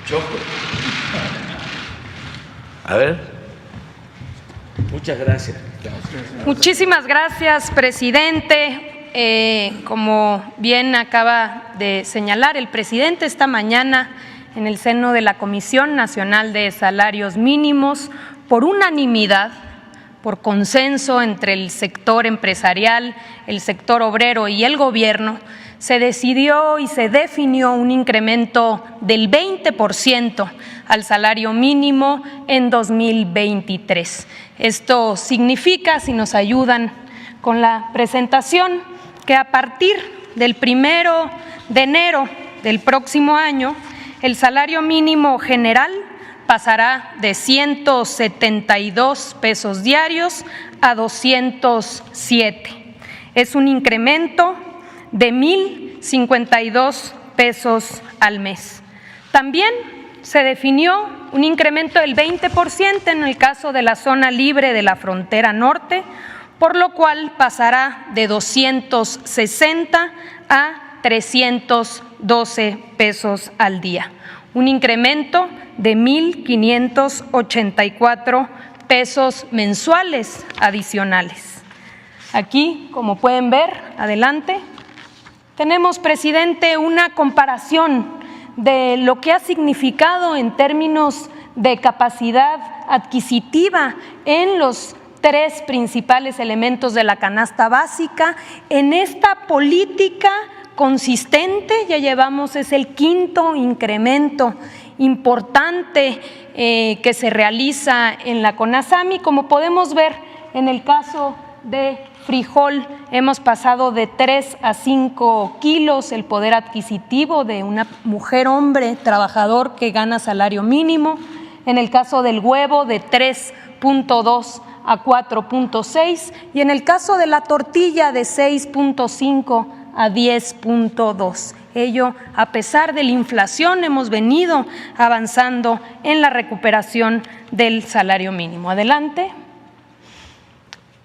Choco. A ver. Muchas gracias. Muchísimas gracias, presidente. Como bien acaba de señalar el presidente, esta mañana en el seno de la Comisión Nacional de Salarios Mínimos, por unanimidad, por consenso entre el sector empresarial, el sector obrero y el gobierno, se decidió y se definió un incremento del 20% al salario mínimo en 2023. Esto significa, si nos ayudan con la presentación, que a partir del 1 de enero del próximo año, el salario mínimo general pasará de 172 pesos diarios a 207. Es un incremento de 1,052 pesos al mes. También se definió un incremento del 20% en el caso de la zona libre de la frontera norte, por lo cual pasará de 260 a 312 pesos al día. Un incremento de 1,584 pesos mensuales adicionales. Aquí, como pueden ver, adelante, tenemos, presidente, una comparación de lo que ha significado en términos de capacidad adquisitiva en los tres principales elementos de la canasta básica. En esta política consistente ya llevamos, es el quinto incremento importante que se realiza en la CONASAMI. Como podemos ver, en el caso de frijol hemos pasado de 3 a 5 kilos el poder adquisitivo de una mujer, hombre, trabajador que gana salario mínimo. En el caso del huevo, de 3,2 a 4,6, y en el caso de la tortilla, de 6,5 a 10,2. Ello, a pesar de la inflación, hemos venido avanzando en la recuperación del salario mínimo. Adelante.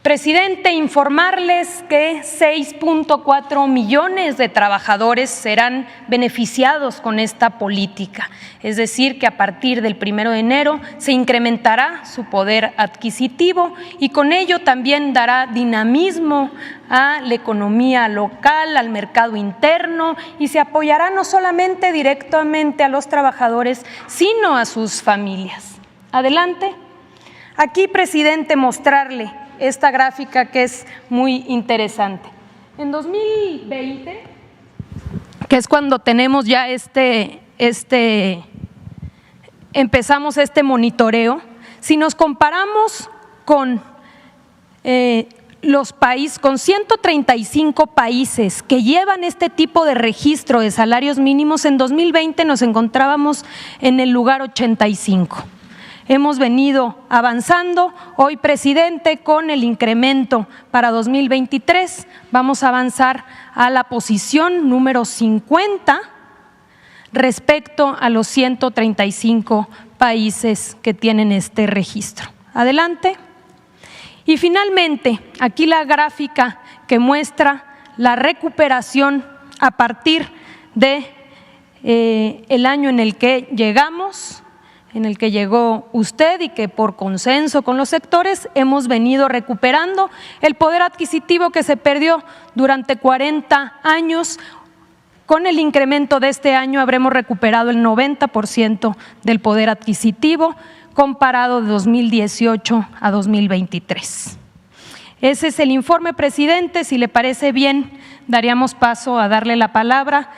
Presidente, informarles que 6,4 millones de trabajadores serán beneficiados con esta política, es decir, que a partir del 1 de enero se incrementará su poder adquisitivo y con ello también dará dinamismo a la economía local, al mercado interno, y se apoyará no solamente directamente a los trabajadores, sino a sus familias. Adelante. Aquí, presidente, mostrarle esta gráfica que es muy interesante. En 2020, que es cuando tenemos ya empezamos este monitoreo, si nos comparamos con los países, con 135 países que llevan este tipo de registro de salarios mínimos, en 2020 nos encontrábamos en el lugar 85. Hemos venido avanzando. Hoy, presidente, con el incremento para 2023, vamos a avanzar a la posición número 50 respecto a los 135 países que tienen este registro. Adelante. Y finalmente, aquí la gráfica que muestra la recuperación a partir de el año en el que llegamos, en el que llegó usted y que por consenso con los sectores hemos venido recuperando el poder adquisitivo que se perdió durante 40 años. Con el incremento de este año habremos recuperado el 90% del poder adquisitivo comparado de 2018 a 2023. Ese es el informe, presidente. Si le parece bien, daríamos paso a darle la palabra.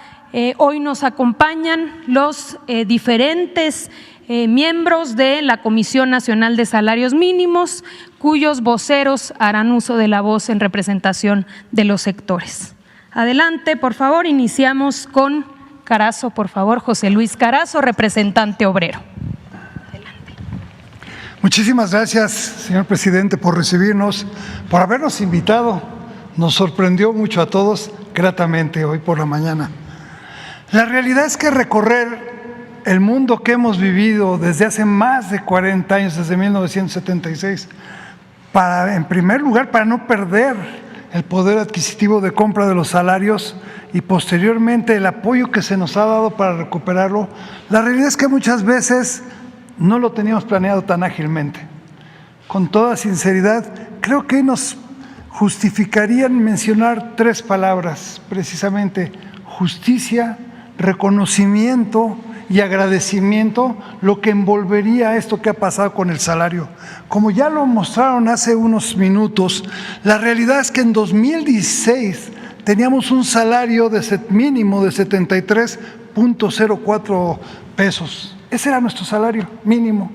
Hoy nos acompañan los diferentes miembros de la Comisión Nacional de Salarios Mínimos, cuyos voceros harán uso de la voz en representación de los sectores. Adelante, por favor, iniciamos con Carazo, por favor, José Luis Carazo, representante obrero. Adelante. Muchísimas gracias, señor presidente, por recibirnos, por habernos invitado. Nos sorprendió mucho a todos gratamente hoy por la mañana. La realidad es que recorrer el mundo que hemos vivido desde hace más de 40 años, desde 1976, en primer lugar, para no perder el poder adquisitivo de compra de los salarios y posteriormente el apoyo que se nos ha dado para recuperarlo, la realidad es que muchas veces no lo teníamos planeado tan ágilmente. Con toda sinceridad, creo que nos justificarían mencionar 3 palabras, precisamente: justicia, reconocimiento y agradecimiento, lo que envolvería esto que ha pasado con el salario. Como ya lo mostraron hace unos minutos, la realidad es que en 2016 teníamos un salario mínimo de 73.04 pesos. Ese era nuestro salario mínimo.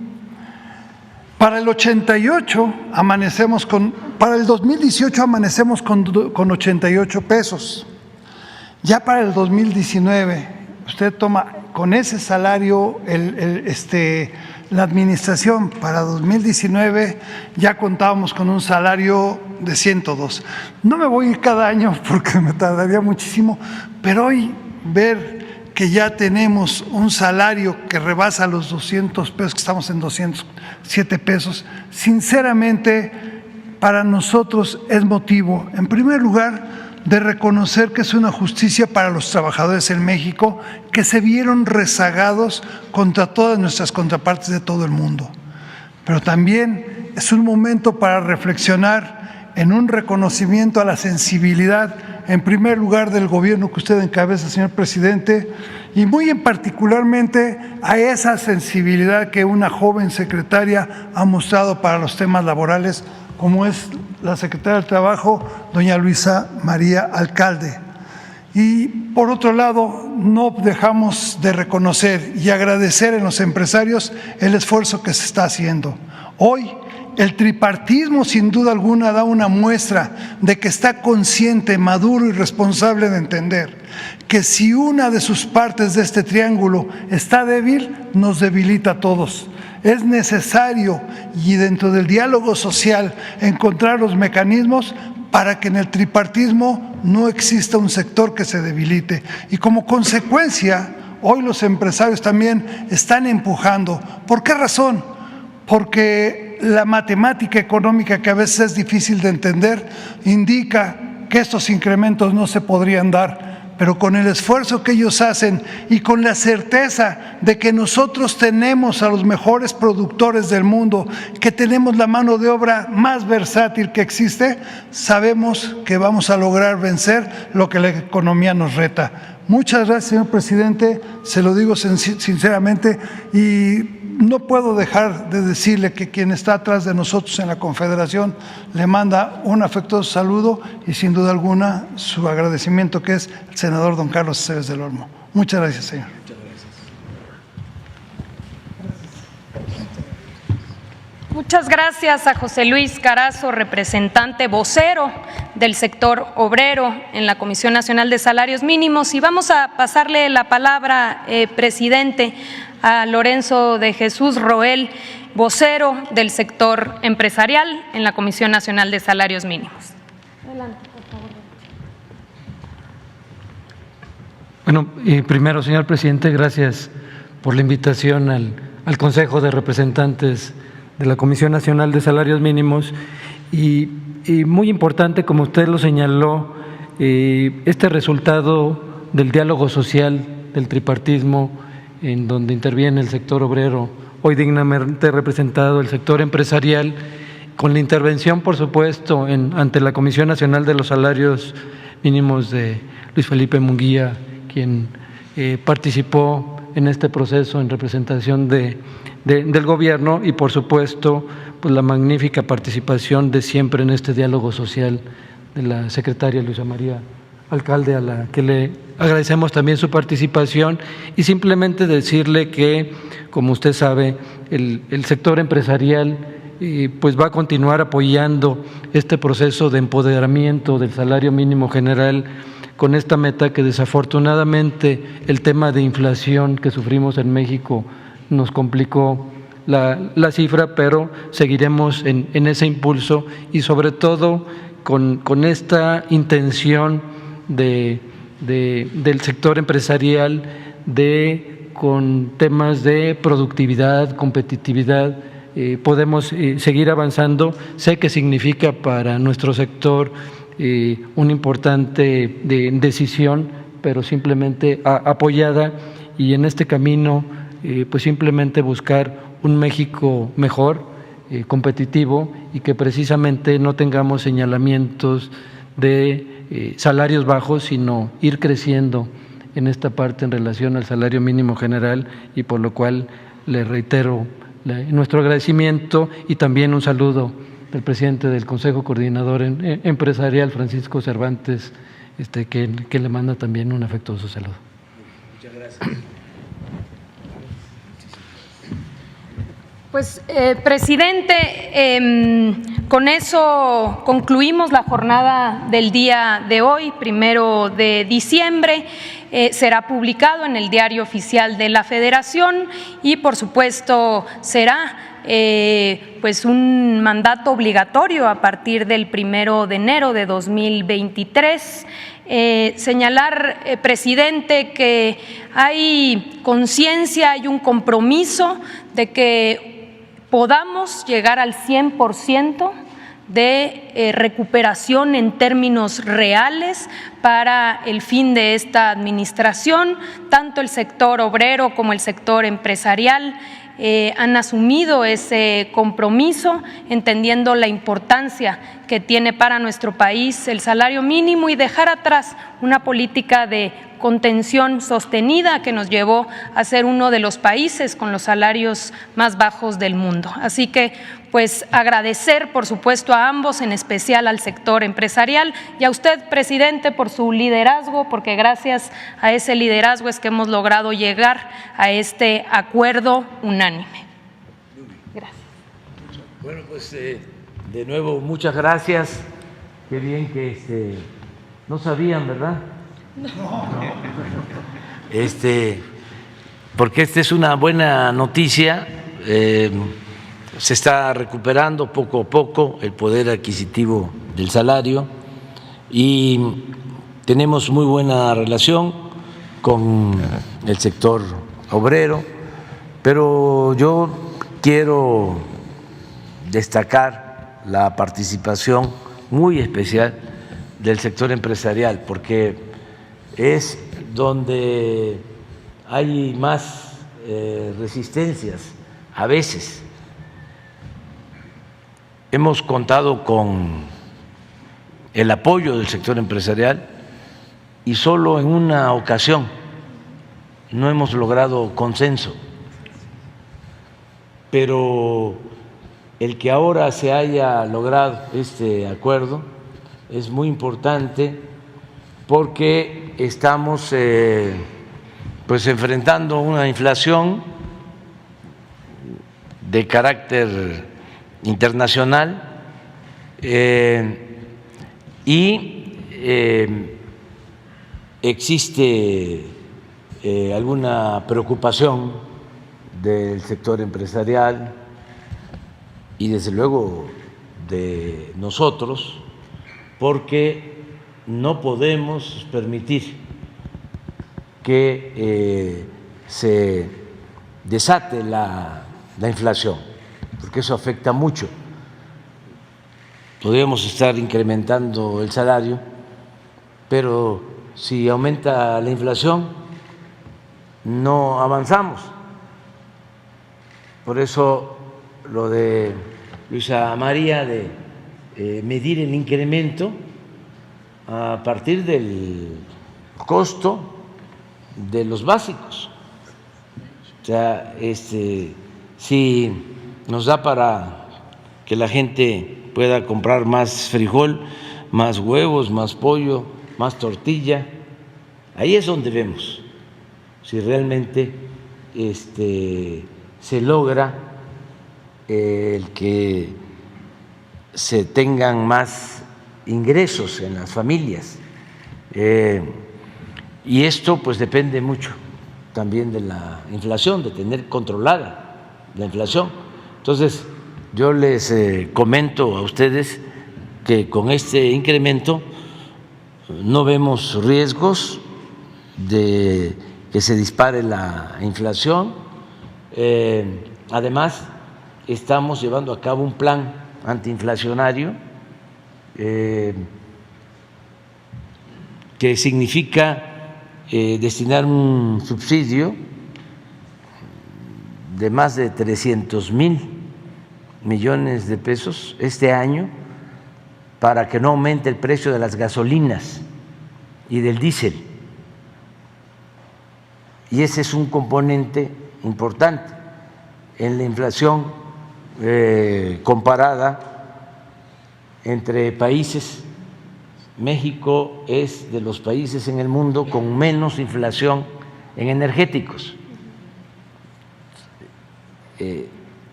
Para el 2018 amanecemos con 88 pesos. Ya para el 2019, usted toma con ese salario la administración. Para 2019 ya contábamos con un salario de 102. No me voy a ir cada año porque me tardaría muchísimo, pero hoy ver que ya tenemos un salario que rebasa los 200 pesos, que estamos en 207 pesos, sinceramente para nosotros es motivo, en primer lugar, de reconocer que es una justicia para los trabajadores en México que se vieron rezagados contra todas nuestras contrapartes de todo el mundo. Pero también es un momento para reflexionar en un reconocimiento a la sensibilidad, en primer lugar, del gobierno que usted encabeza, señor presidente, y muy en particularmente a esa sensibilidad que una joven secretaria ha mostrado para los temas laborales, como es la secretaria del Trabajo, doña Luisa María Alcalde. Y por otro lado, no dejamos de reconocer y agradecer en los empresarios el esfuerzo que se está haciendo. Hoy, el tripartismo sin duda alguna da una muestra de que está consciente, maduro y responsable de entender que si una de sus partes de este triángulo está débil, nos debilita a todos. Es necesario, y dentro del diálogo social, encontrar los mecanismos para que en el tripartismo no exista un sector que se debilite. Y como consecuencia, hoy los empresarios también están empujando. ¿Por qué razón? Porque la matemática económica, que a veces es difícil de entender, indica que estos incrementos no se podrían dar. Pero con el esfuerzo que ellos hacen y con la certeza de que nosotros tenemos a los mejores productores del mundo, que tenemos la mano de obra más versátil que existe, sabemos que vamos a lograr vencer lo que la economía nos reta. Muchas gracias, señor presidente, se lo digo sinceramente, y no puedo dejar de decirle que quien está atrás de nosotros en la Confederación le manda un afectuoso saludo y sin duda alguna su agradecimiento, que es el senador don Carlos Aceves del Olmo. Muchas gracias, señor. Muchas gracias a José Luis Carazo, representante vocero del sector obrero en la Comisión Nacional de Salarios Mínimos. Y vamos a pasarle la palabra, presidente, a Lorenzo de Jesús Roel, vocero del sector empresarial en la Comisión Nacional de Salarios Mínimos. Adelante, por favor. Bueno, primero, señor presidente, gracias por la invitación al Consejo de Representantes de la Comisión Nacional de Salarios Mínimos. Y muy importante, como usted lo señaló, este resultado del diálogo social, del tripartismo, en donde interviene el sector obrero, hoy dignamente representado el sector empresarial, con la intervención, por supuesto, ante la Comisión Nacional de los Salarios Mínimos de Luis Felipe Munguía, quien participó en este proceso en representación del gobierno, y por supuesto pues la magnífica participación de siempre en este diálogo social de la secretaria Luisa María Alcalde, a la que le agradecemos también su participación, y simplemente decirle que, como usted sabe, el sector empresarial pues va a continuar apoyando este proceso de empoderamiento del salario mínimo general, con esta meta que desafortunadamente el tema de inflación que sufrimos en México nos complicó la cifra, pero seguiremos en ese impulso y sobre todo con esta intención del sector empresarial de con temas de productividad, competitividad, podemos seguir avanzando. Sé que significa para nuestro sector una importante decisión, pero simplemente apoyada, y en este camino pues simplemente buscar un México mejor, competitivo, y que precisamente no tengamos señalamientos de salarios bajos, sino ir creciendo en esta parte en relación al salario mínimo general, y por lo cual le reitero nuestro agradecimiento y también un saludo del presidente del Consejo Coordinador Empresarial, Francisco Cervantes, que le manda también un afectuoso saludo. Muchas gracias. Pues, presidente, con eso concluimos la jornada del día de hoy, 1 de diciembre. Será publicado en el Diario Oficial de la Federación y, por supuesto, será pues un mandato obligatorio a partir del 1 de enero de 2023. Señalar, presidente, que hay conciencia, hay un compromiso de que podamos llegar al 100% de recuperación en términos reales para el fin de esta administración. Tanto el sector obrero como el sector empresarial han asumido ese compromiso, entendiendo la importancia que tiene para nuestro país el salario mínimo y dejar atrás una política de contención sostenida que nos llevó a ser uno de los países con los salarios más bajos del mundo. Así que, pues, agradecer, por supuesto, a ambos, en especial al sector empresarial, y a usted, presidente, por su liderazgo, porque gracias a ese liderazgo es que hemos logrado llegar a este acuerdo unánime. Gracias. Bueno, pues de nuevo, muchas gracias. Qué bien que no sabían, ¿verdad? No. Porque esta es una buena noticia. Se está recuperando poco a poco el poder adquisitivo del salario y tenemos muy buena relación con el sector obrero, pero yo quiero destacar la participación muy especial del sector empresarial, porque es donde hay más resistencias a veces. Hemos contado con el apoyo del sector empresarial y solo en una ocasión no hemos logrado consenso, pero el que ahora se haya logrado este acuerdo es muy importante porque estamos pues enfrentando una inflación de carácter internacional y existe alguna preocupación del sector empresarial y desde luego de nosotros, porque no podemos permitir que se desate la inflación, porque eso afecta mucho. Podríamos estar incrementando el salario, pero si aumenta la inflación, no avanzamos. Por eso lo de Luisa María de medir el incremento a partir del costo de los básicos. O sea, si nos da para que la gente pueda comprar más frijol, más huevos, más pollo, más tortilla, ahí es donde vemos si realmente se logra el que se tengan más ingresos en las familias. Y esto pues depende mucho también de la inflación, de tener controlada la inflación. Entonces, yo les comento a ustedes que con este incremento no vemos riesgos de que se dispare la inflación. Además, estamos llevando a cabo un plan antiinflacionario que significa destinar un subsidio de más de 300,000 millones de pesos este año para que no aumente el precio de las gasolinas y del diésel. Y ese es un componente importante en la inflación comparada entre países. México es de los países en el mundo con menos inflación en energéticos.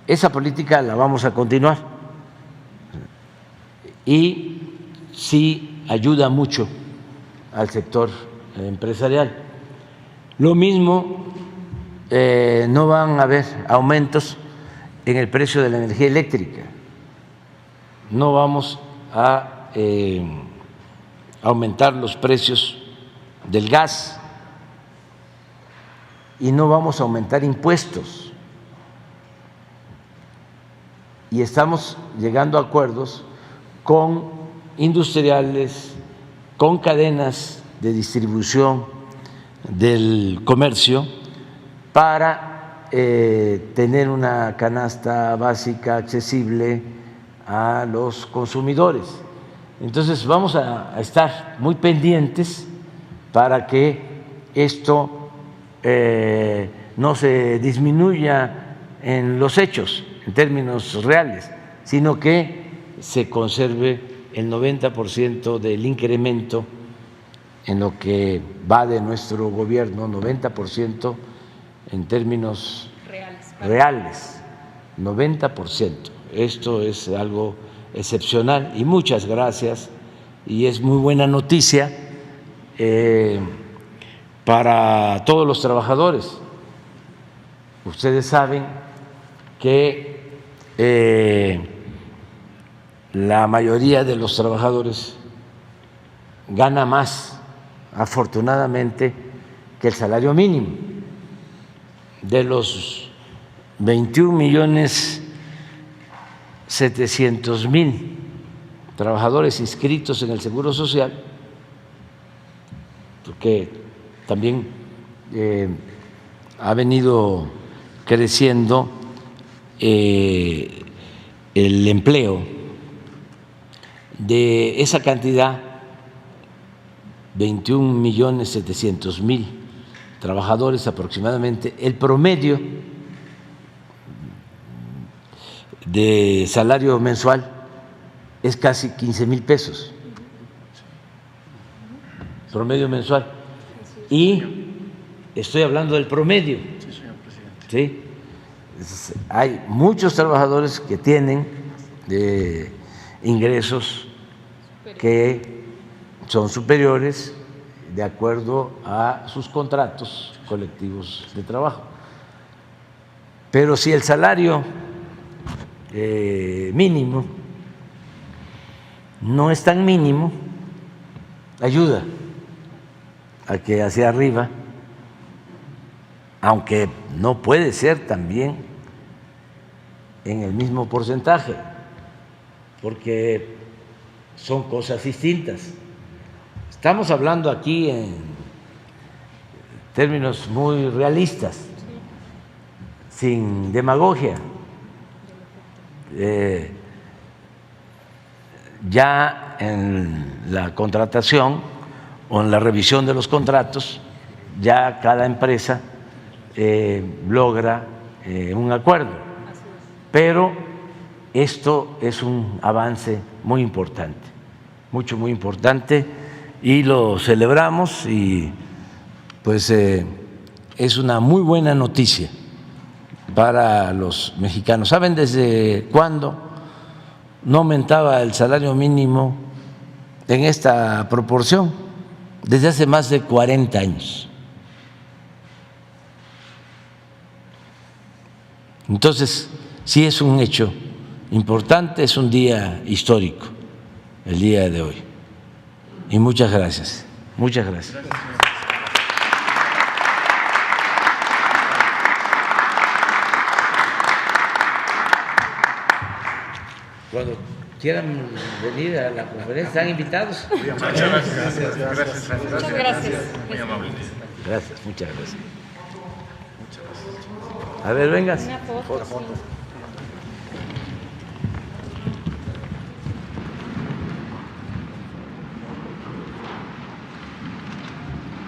Esa política la vamos a continuar y sí ayuda mucho al sector empresarial. Lo mismo, no van a haber aumentos en el precio de la energía eléctrica, no vamos a aumentar los precios del gas y no vamos a aumentar impuestos. Y estamos llegando a acuerdos con industriales, con cadenas de distribución del comercio para tener una canasta básica accesible a los consumidores. Entonces vamos a estar muy pendientes para que esto no se disminuya en los hechos, en términos reales, sino que se conserve el 90% del incremento en lo que va de nuestro gobierno, 90% en términos reales, 90%. Esto es algo excepcional y muchas gracias, y es muy buena noticia para todos los trabajadores. Ustedes saben que la mayoría de los trabajadores gana más, afortunadamente, que el salario mínimo. De los 21,700,000 trabajadores inscritos en el Seguro Social, porque también ha venido creciendo el empleo, de esa cantidad, 21,700,000 trabajadores aproximadamente, el promedio de salario mensual es casi 15,000 pesos, promedio mensual. Y estoy hablando del promedio. ¿Sí? Hay muchos trabajadores que tienen ingresos que son superiores de acuerdo a sus contratos colectivos de trabajo. Pero si el salario mínimo no es tan mínimo, ayuda a que hacia arriba, aunque no puede ser también en el mismo porcentaje, porque son cosas distintas. Estamos hablando aquí en términos muy realistas, sin demagogia. Ya en la contratación o en la revisión de los contratos, ya cada empresa logra un acuerdo, pero esto es un avance muy importante, muy importante, y lo celebramos, y pues es una muy buena noticia para los mexicanos. ¿Saben desde cuándo no aumentaba el salario mínimo en esta proporción? Desde hace más de 40 años. Entonces, sí es un hecho importante, es un día histórico, el día de hoy. Y muchas gracias. Muchas gracias. cuando quieran venir a la conferencia, están invitados. Muchas gracias. Muchas gracias. Muy amable. Gracias, muchas gracias. A ver, vengas. Una foto, sí.